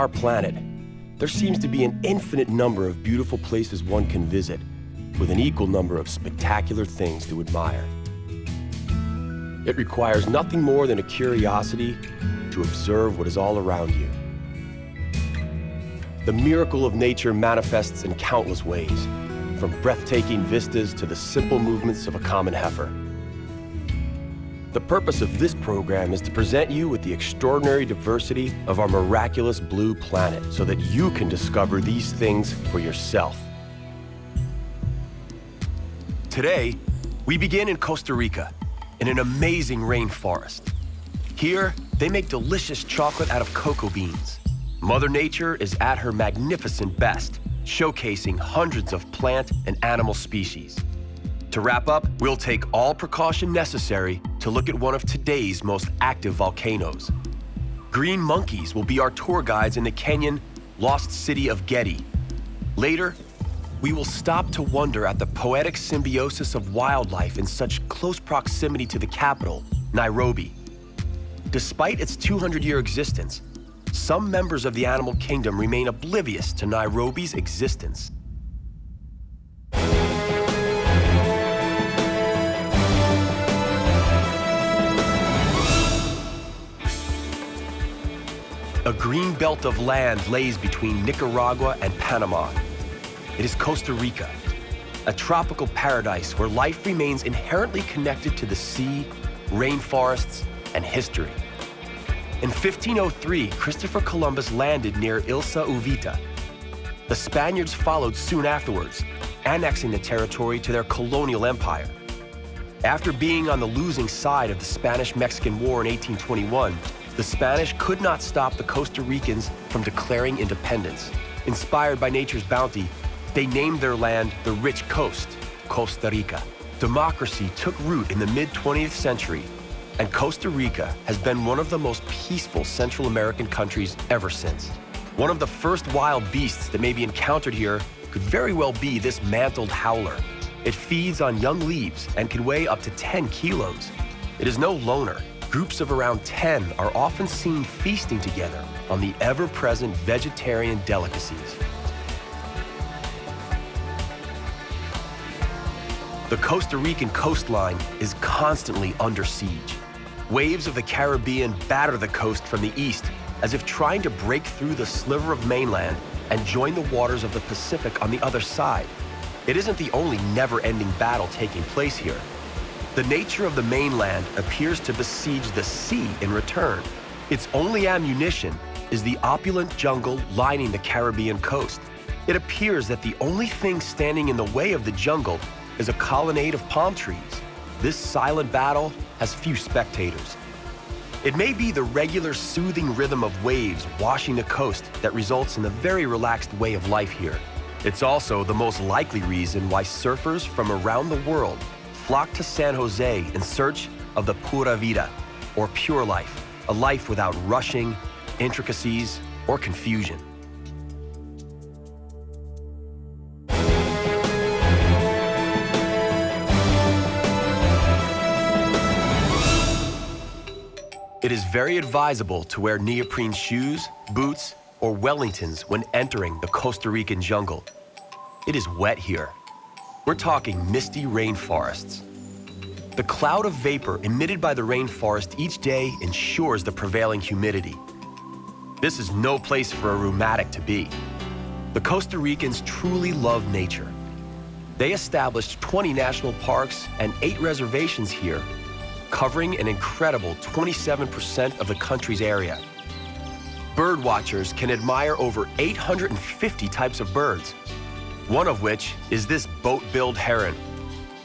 our planet, there seems to be an infinite number of beautiful places one can visit, with an equal number of spectacular things to admire. It requires nothing more than a curiosity to observe what is all around you. The miracle of nature manifests in countless ways, from breathtaking vistas to the simple movements of a common heifer. The purpose of this program is to present you with the extraordinary diversity of our miraculous blue planet so that you can discover these things for yourself. Today, we begin in Costa Rica, in an amazing rainforest. Here, they make delicious chocolate out of cocoa beans. Mother Nature is at her magnificent best, showcasing hundreds of plant and animal species. To wrap up, we'll take all precaution necessary to look at one of today's most active volcanoes. Green monkeys will be our tour guides in the Kenyan lost city of Gedi. Later, we will stop to wonder at the poetic symbiosis of wildlife in such close proximity to the capital, Nairobi. Despite its 200-year existence, some members of the animal kingdom remain oblivious to Nairobi's existence. A green belt of land lays between Nicaragua and Panama. It is Costa Rica, a tropical paradise where life remains inherently connected to the sea, rainforests, and history. In 1503, Christopher Columbus landed near Ilha Uvita. The Spaniards followed soon afterwards, annexing the territory to their colonial empire. After being on the losing side of the Spanish-Mexican War in 1821, the Spanish could not stop the Costa Ricans from declaring independence. Inspired by nature's bounty, they named their land the Rich Coast, Costa Rica. Democracy took root in the mid-20th century, and Costa Rica has been one of the most peaceful Central American countries ever since. One of the first wild beasts that may be encountered here could very well be this mantled howler. It feeds on young leaves and can weigh up to 10 kilos. It is no loner. Groups of around 10 are often seen feasting together on the ever-present vegetarian delicacies. The Costa Rican coastline is constantly under siege. Waves of the Caribbean batter the coast from the east as if trying to break through the sliver of mainland and join the waters of the Pacific on the other side. It isn't the only never-ending battle taking place here. The nature of the mainland appears to besiege the sea in return. Its only ammunition is the opulent jungle lining the Caribbean coast. It appears that the only thing standing in the way of the jungle is a colonnade of palm trees. This silent battle has few spectators. It may be the regular soothing rhythm of waves washing the coast that results in the very relaxed way of life here. It's also the most likely reason why surfers from around the world flock to San Jose in search of the pura vida, or pure life, a life without rushing, intricacies, or confusion. It is very advisable to wear neoprene shoes, boots, or Wellingtons when entering the Costa Rican jungle. It is wet here. We're talking misty rainforests. The cloud of vapor emitted by the rainforest each day ensures the prevailing humidity. This is no place for a rheumatic to be. The Costa Ricans truly love nature. They established 20 national parks and 8 reservations here, covering an incredible 27% of the country's area. Bird watchers can admire over 850 types of birds, one of which is this boat-billed heron.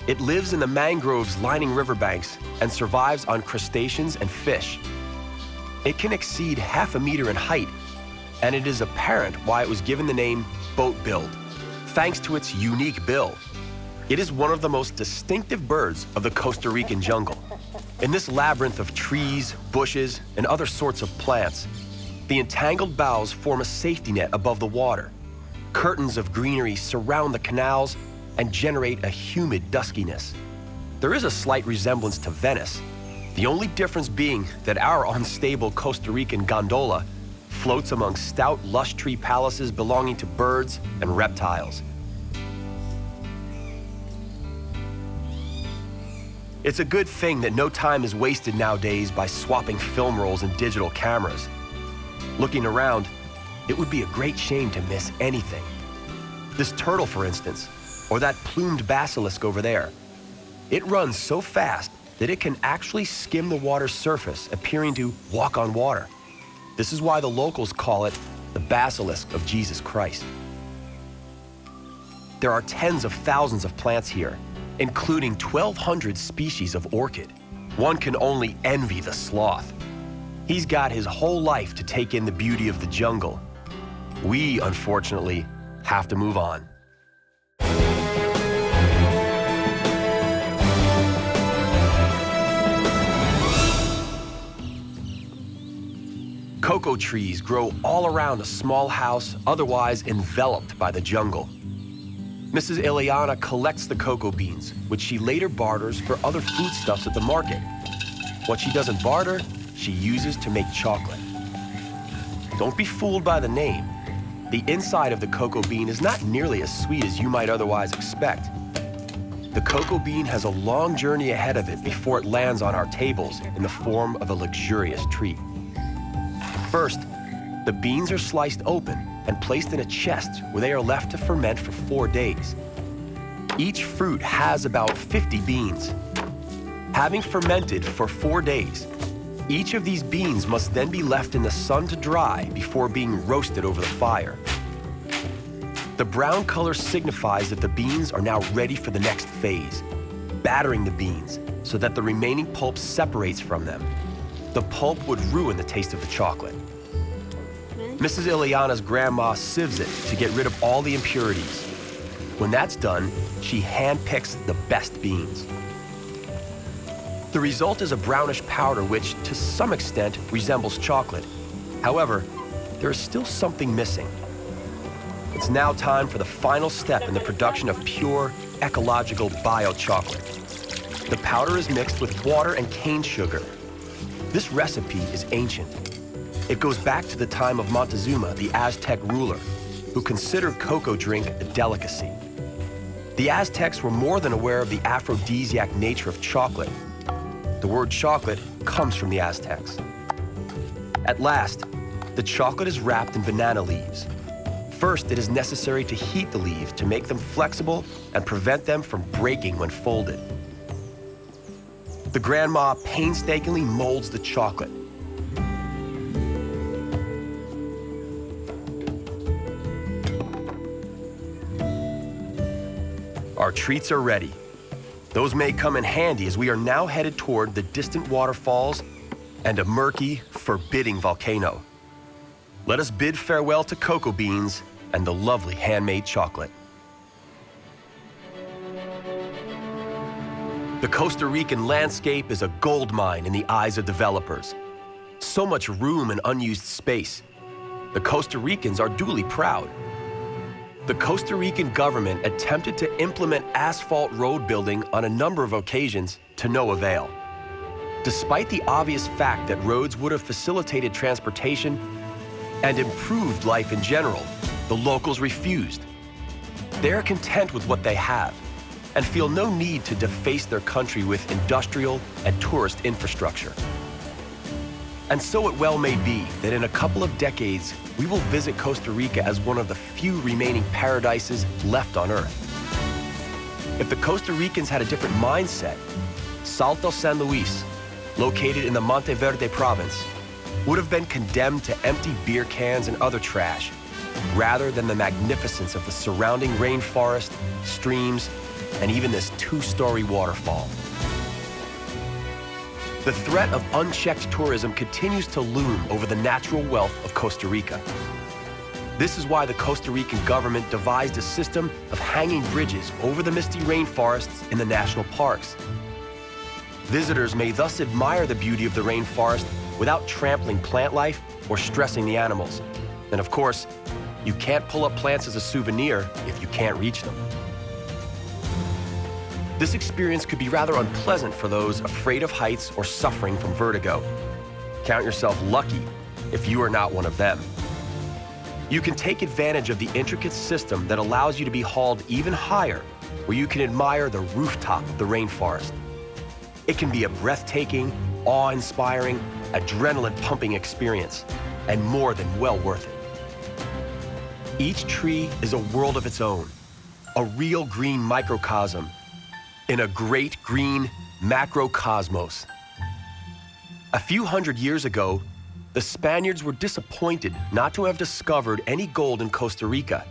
It lives in the mangroves lining riverbanks and survives on crustaceans and fish. It can exceed half a meter in height, and it is apparent why it was given the name boat-billed, thanks to its unique bill. It is one of the most distinctive birds of the Costa Rican jungle. In this labyrinth of trees, bushes, and other sorts of plants, the entangled boughs form a safety net above the water. Curtains of greenery surround the canals and generate a humid duskiness. There is a slight resemblance to Venice, the only difference being that our unstable Costa Rican gondola floats among stout, lush tree palaces belonging to birds and reptiles. It's a good thing that no time is wasted nowadays by swapping film rolls and digital cameras. Looking around, it would be a great shame to miss anything. This turtle, for instance, or that plumed basilisk over there. It runs so fast that it can actually skim the water's surface, appearing to walk on water. This is why the locals call it the basilisk of Jesus Christ. There are tens of thousands of plants here, including 1,200 species of orchid. One can only envy the sloth. He's got his whole life to take in the beauty of the jungle. We, unfortunately, have to move on. Cocoa trees grow all around a small house, otherwise enveloped by the jungle. Mrs. Ileana collects the cocoa beans, which she later barters for other foodstuffs at the market. What she doesn't barter, she uses to make chocolate. Don't be fooled by the name. The inside of the cocoa bean is not nearly as sweet as you might otherwise expect. The cocoa bean has a long journey ahead of it before it lands on our tables in the form of a luxurious treat. First, the beans are sliced open and placed in a chest where they are left to ferment for 4 days. Each fruit has about 50 beans. Having fermented for 4 days, each of these beans must then be left in the sun to dry before being roasted over the fire. The brown color signifies that the beans are now ready for the next phase, battering the beans so that the remaining pulp separates from them. The pulp would ruin the taste of the chocolate. Mrs. Ileana's grandma sieves it to get rid of all the impurities. When that's done, she handpicks the best beans. The result is a brownish powder which, to some extent, resembles chocolate. However, there is still something missing. It's now time for the final step in the production of pure, ecological bio-chocolate. The powder is mixed with water and cane sugar. This recipe is ancient. It goes back to the time of Montezuma, the Aztec ruler, who considered cocoa drink a delicacy. The Aztecs were more than aware of the aphrodisiac nature of chocolate. The word chocolate comes from the Aztecs. At last, the chocolate is wrapped in banana leaves. First, it is necessary to heat the leaves to make them flexible and prevent them from breaking when folded. The grandma painstakingly molds the chocolate. Our treats are ready. Those may come in handy as we are now headed toward the distant waterfalls and a murky, forbidding volcano. Let us bid farewell to cocoa beans and the lovely handmade chocolate. The Costa Rican landscape is a gold mine in the eyes of developers. So much room and unused space. The Costa Ricans are duly proud. The Costa Rican government attempted to implement asphalt road building on a number of occasions to no avail. Despite the obvious fact that roads would have facilitated transportation and improved life in general, the locals refused. They are content with what they have and feel no need to deface their country with industrial and tourist infrastructure. And so it well may be that in a couple of decades, we will visit Costa Rica as one of the few remaining paradises left on Earth. If the Costa Ricans had a different mindset, Salto San Luis, located in the Monteverde province, would have been condemned to empty beer cans and other trash, rather than the magnificence of the surrounding rainforest, streams, and even this 2-story waterfall. The threat of unchecked tourism continues to loom over the natural wealth of Costa Rica. This is why the Costa Rican government devised a system of hanging bridges over the misty rainforests in the national parks. Visitors may thus admire the beauty of the rainforest without trampling plant life or stressing the animals. And of course, you can't pull up plants as a souvenir if you can't reach them. This experience could be rather unpleasant for those afraid of heights or suffering from vertigo. Count yourself lucky if you are not one of them. You can take advantage of the intricate system that allows you to be hauled even higher, where you can admire the rooftop of the rainforest. It can be a breathtaking, awe-inspiring, adrenaline-pumping experience, and more than well worth it. Each tree is a world of its own, a real green microcosm in a great green macrocosmos. A few hundred years ago, the Spaniards were disappointed not to have discovered any gold in Costa Rica.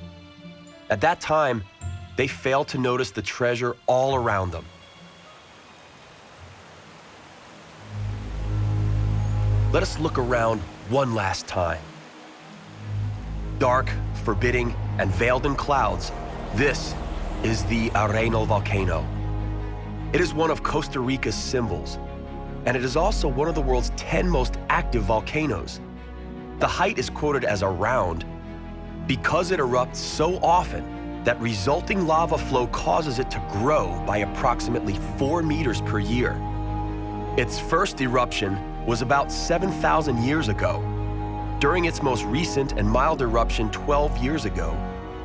At that time, they failed to notice the treasure all around them. Let us look around one last time. Dark, forbidding, and veiled in clouds, this is the Arenal Volcano. It is one of Costa Rica's symbols, and it is also one of the world's 10 most active volcanoes. The height is quoted as around because it erupts so often that resulting lava flow causes it to grow by approximately 4 meters per year. Its first eruption was about 7,000 years ago. During its most recent and mild eruption 12 years ago,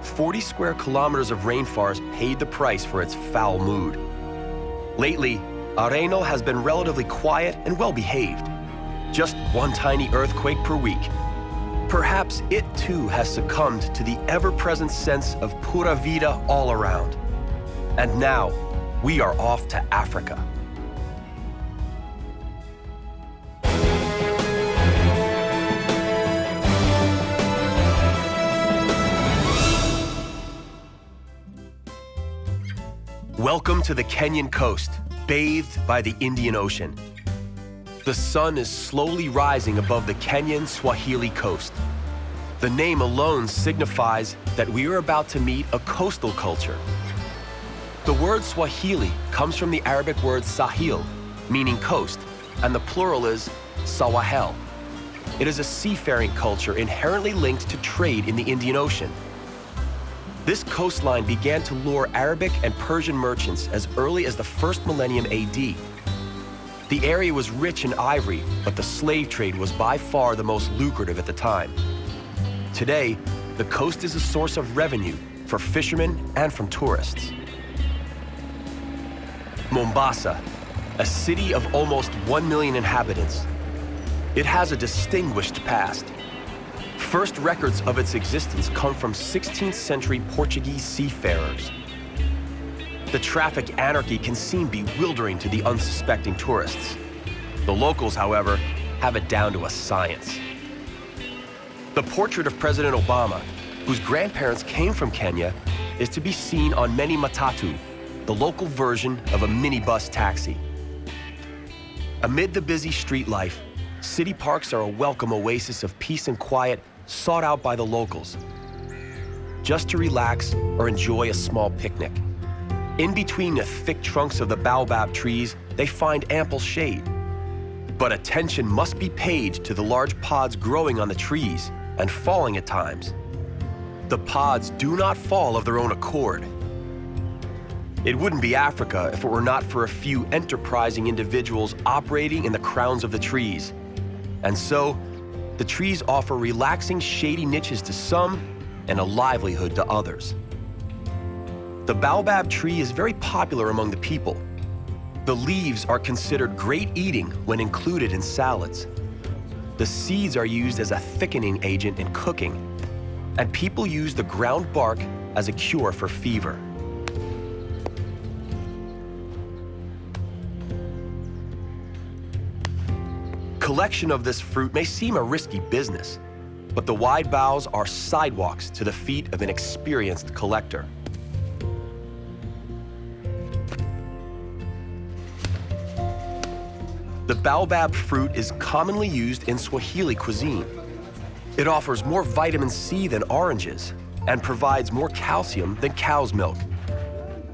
40 square kilometers of rainforest paid the price for its foul mood. Lately, Arenal has been relatively quiet and well-behaved. Just one tiny earthquake per week. Perhaps it too has succumbed to the ever-present sense of pura vida all around. And now, we are off to Africa. Welcome to the Kenyan coast, bathed by the Indian Ocean. The sun is slowly rising above the Kenyan Swahili coast. The name alone signifies that we are about to meet a coastal culture. The word Swahili comes from the Arabic word Sahil, meaning coast, and the plural is Sawahel. It is a seafaring culture inherently linked to trade in the Indian Ocean. This coastline began to lure Arabic and Persian merchants as early as the first millennium AD. The area was rich in ivory, but the slave trade was by far the most lucrative at the time. Today, the coast is a source of revenue for fishermen and from tourists. Mombasa, a city of almost 1 million inhabitants. It has a distinguished past. First records of its existence come from 16th century Portuguese seafarers. The traffic anarchy can seem bewildering to the unsuspecting tourists. The locals, however, have it down to a science. The portrait of President Obama, whose grandparents came from Kenya, is to be seen on many matatu, the local version of a minibus taxi. Amid the busy street life, city parks are a welcome oasis of peace and quiet sought out by the locals, just to relax or enjoy a small picnic. In between the thick trunks of the Baobab trees, they find ample shade. But attention must be paid to the large pods growing on the trees and falling at times. The pods do not fall of their own accord. It wouldn't be Africa if it were not for a few enterprising individuals operating in the crowns of the trees. And so, the trees offer relaxing, shady niches to some and a livelihood to others. The baobab tree is very popular among the people. The leaves are considered great eating when included in salads. The seeds are used as a thickening agent in cooking, and people use the ground bark as a cure for fever. Collection of this fruit may seem a risky business, but the wide boughs are sidewalks to the feet of an experienced collector. The baobab fruit is commonly used in Swahili cuisine. It offers more vitamin C than oranges and provides more calcium than cow's milk.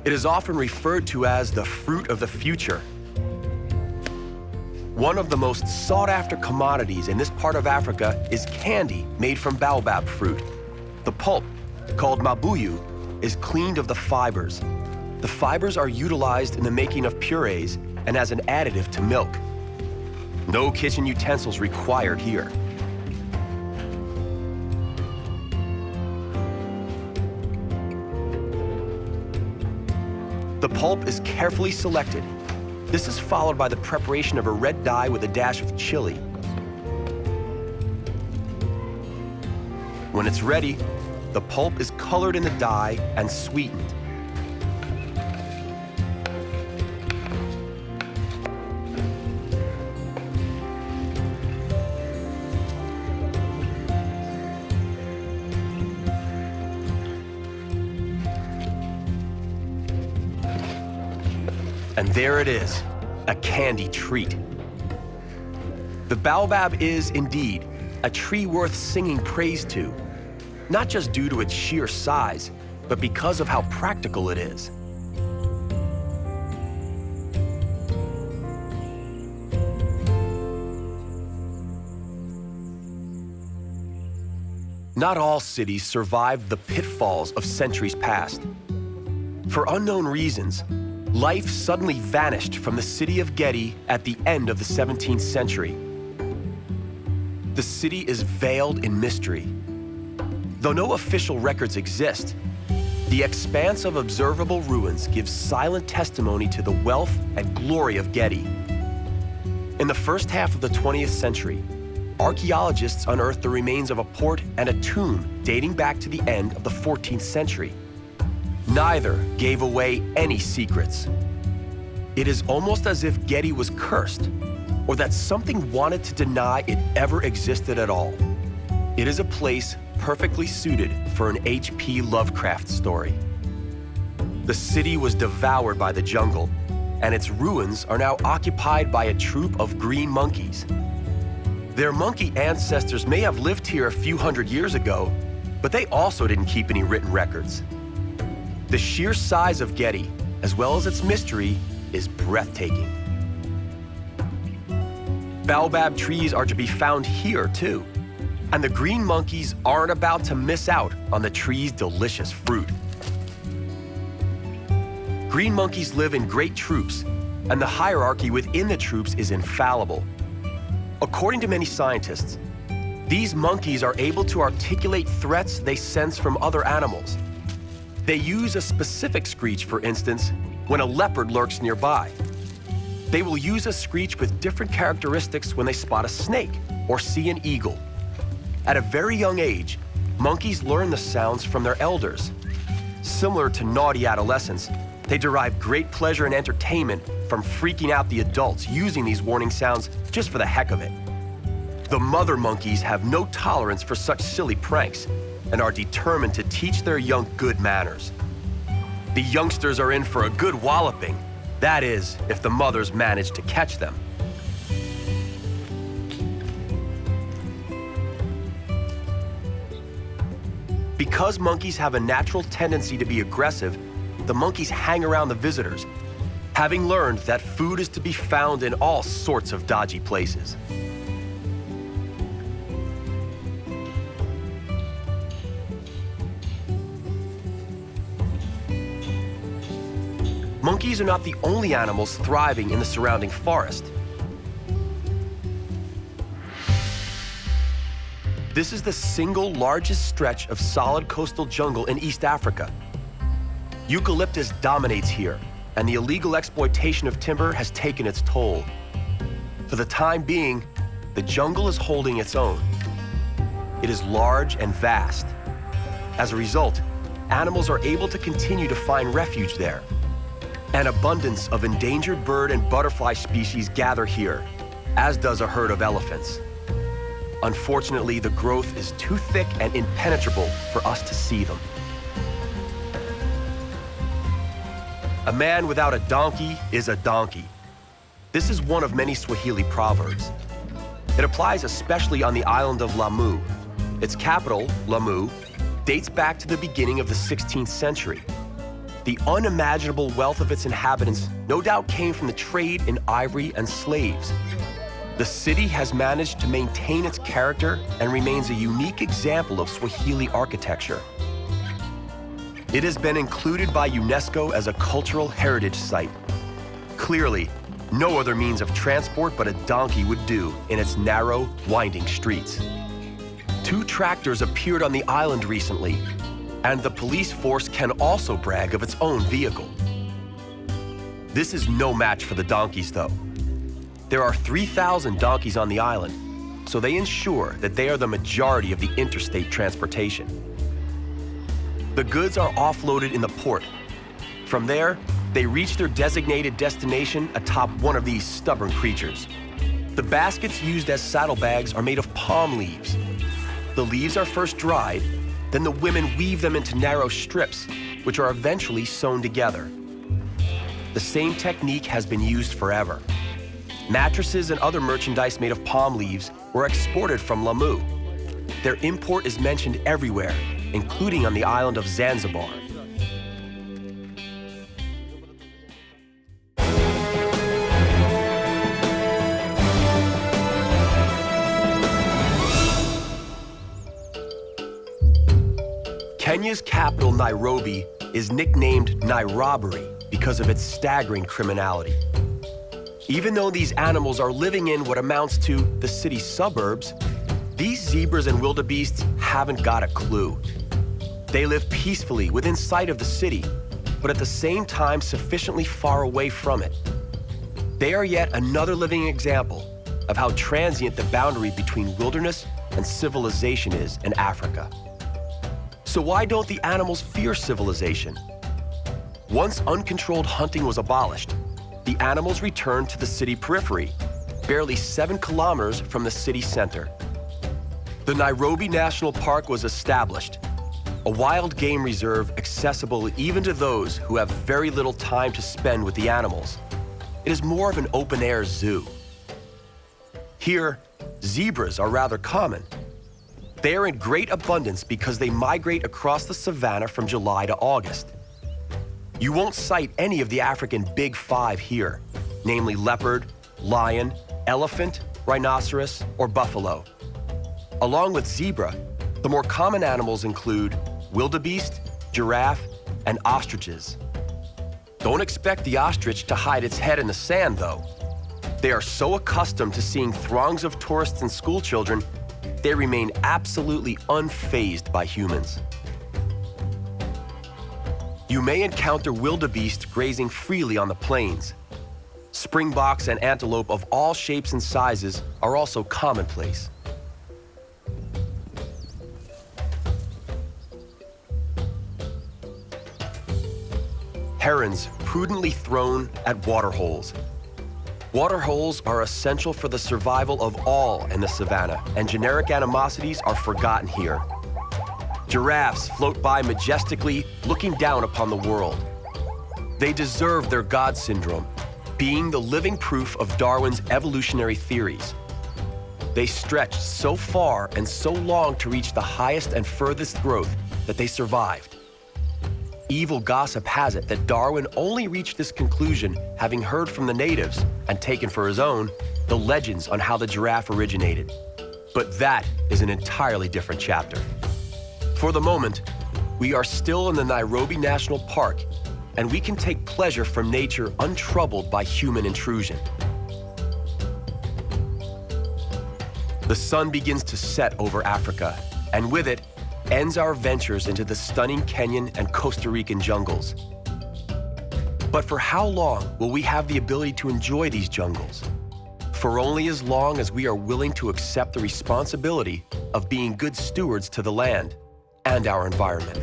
It is often referred to as the fruit of the future. One of the most sought-after commodities in this part of Africa is candy made from baobab fruit. The pulp, called mabuyu, is cleaned of the fibers. The fibers are utilized in the making of purees and as an additive to milk. No kitchen utensils required here. The pulp is carefully selected. This is followed by the preparation of a red dye with a dash of chili. When it's ready, the pulp is colored in the dye and sweetened. And there it is, a candy treat. The baobab is, indeed, a tree worth singing praise to, not just due to its sheer size, but because of how practical it is. Not all cities survived the pitfalls of centuries past. For unknown reasons, life suddenly vanished from the city of Gedi at the end of the 17th century. The city is veiled in mystery. Though no official records exist, the expanse of observable ruins gives silent testimony to the wealth and glory of Gedi. In the first half of the 20th century, archaeologists unearthed the remains of a port and a tomb dating back to the end of the 14th century. Neither gave away any secrets. It is almost as if Gedi was cursed, or that something wanted to deny it ever existed at all. It is a place perfectly suited for an H.P. Lovecraft story. The city was devoured by the jungle, and its ruins are now occupied by a troop of green monkeys. Their monkey ancestors may have lived here a few hundred years ago, but they also didn't keep any written records. The sheer size of Gedi, as well as its mystery, is breathtaking. Baobab trees are to be found here, too, and the green monkeys aren't about to miss out on the tree's delicious fruit. Green monkeys live in great troops, and the hierarchy within the troops is infallible. According to many scientists, these monkeys are able to articulate threats they sense from other animals. They use a specific screech, for instance, when a leopard lurks nearby. They will use a screech with different characteristics when they spot a snake or see an eagle. At a very young age, monkeys learn the sounds from their elders. Similar to naughty adolescents, they derive great pleasure and entertainment from freaking out the adults using these warning sounds just for the heck of it. The mother monkeys have no tolerance for such silly pranks and are determined to teach their young good manners. The youngsters are in for a good walloping. That is, if the mothers manage to catch them. Because monkeys have a natural tendency to be aggressive, the monkeys hang around the visitors, having learned that food is to be found in all sorts of dodgy places. Monkeys are not the only animals thriving in the surrounding forest. This is the single largest stretch of solid coastal jungle in East Africa. Eucalyptus dominates here, and the illegal exploitation of timber has taken its toll. For the time being, the jungle is holding its own. It is large and vast. As a result, animals are able to continue to find refuge there. An abundance of endangered bird and butterfly species gather here, as does a herd of elephants. Unfortunately, the growth is too thick and impenetrable for us to see them. A man without a donkey is a donkey. This is one of many Swahili proverbs. It applies especially on the island of Lamu. Its capital, Lamu, dates back to the beginning of the 16th century. The unimaginable wealth of its inhabitants no doubt came from the trade in ivory and slaves. The city has managed to maintain its character and remains a unique example of Swahili architecture. It has been included by UNESCO as a cultural heritage site. Clearly, no other means of transport but a donkey would do in its narrow, winding streets. 2 tractors appeared on the island recently, and the police force can also brag of its own vehicle. This is no match for the donkeys, though. There are 3,000 donkeys on the island, so they ensure that they are the majority of the interstate transportation. The goods are offloaded in the port. From there, they reach their designated destination atop one of these stubborn creatures. The baskets used as saddlebags are made of palm leaves. The leaves are first dried, then the women weave them into narrow strips, which are eventually sewn together. The same technique has been used forever. Mattresses and other merchandise made of palm leaves were exported from Lamu. Their import is mentioned everywhere, including on the island of Zanzibar. Kenya's capital, Nairobi, is nicknamed Nairobi because of its staggering criminality. Even though these animals are living in what amounts to the city's suburbs, these zebras and wildebeests haven't got a clue. They live peacefully within sight of the city, but at the same time sufficiently far away from it. They are yet another living example of how transient the boundary between wilderness and civilization is in Africa. So why don't the animals fear civilization? Once uncontrolled hunting was abolished, the animals returned to the city periphery, barely 7 kilometers from the city center. The Nairobi National Park was established, a wild game reserve accessible even to those who have very little time to spend with the animals. It is more of an open-air zoo. Here, zebras are rather common. They are in great abundance because they migrate across the savanna from July to August. You won't sight any of the African Big Five here, namely leopard, lion, elephant, rhinoceros, or buffalo. Along with zebra, the more common animals include wildebeest, giraffe, and ostriches. Don't expect the ostrich to hide its head in the sand, though. They are so accustomed to seeing throngs of tourists and schoolchildren, they remain absolutely unfazed by humans. You may encounter wildebeest grazing freely on the plains. Springboks and antelope of all shapes and sizes are also commonplace. Herons prudently thrown at waterholes. Waterholes are essential for the survival of all in the savanna, and generic animosities are forgotten here. Giraffes float by majestically, looking down upon the world. They deserve their God syndrome, being the living proof of Darwin's evolutionary theories. They stretched so far and so long to reach the highest and furthest growth that they survived. Evil gossip has it that Darwin only reached this conclusion having heard from the natives and taken for his own the legends on how the giraffe originated. But that is an entirely different chapter. For the moment, we are still in the Nairobi National Park, and we can take pleasure from nature untroubled by human intrusion. The sun begins to set over Africa, and with it, ends our ventures into the stunning Kenyan and Costa Rican jungles. But for how long will we have the ability to enjoy these jungles? For only as long as we are willing to accept the responsibility of being good stewards to the land and our environment.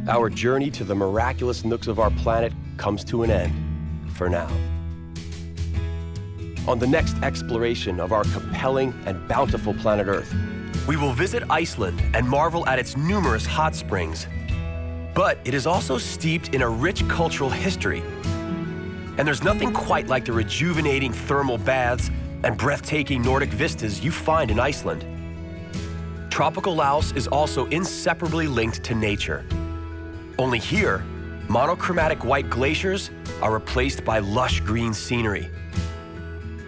Our journey to the miraculous nooks of our planet comes to an end, for now. On the next exploration of our compelling and bountiful planet Earth, we will visit Iceland and marvel at its numerous hot springs. But it is also steeped in a rich cultural history. And there's nothing quite like the rejuvenating thermal baths and breathtaking Nordic vistas you find in Iceland. Tropical Laos is also inseparably linked to nature. Only here, monochromatic white glaciers are replaced by lush green scenery.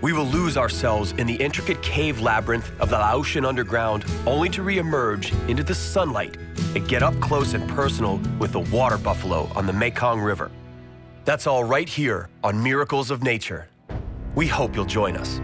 We will lose ourselves in the intricate cave labyrinth of the Laotian underground, only to re-emerge into the sunlight and get up close and personal with the water buffalo on the Mekong River. That's all right here on Miracles of Nature. We hope you'll join us.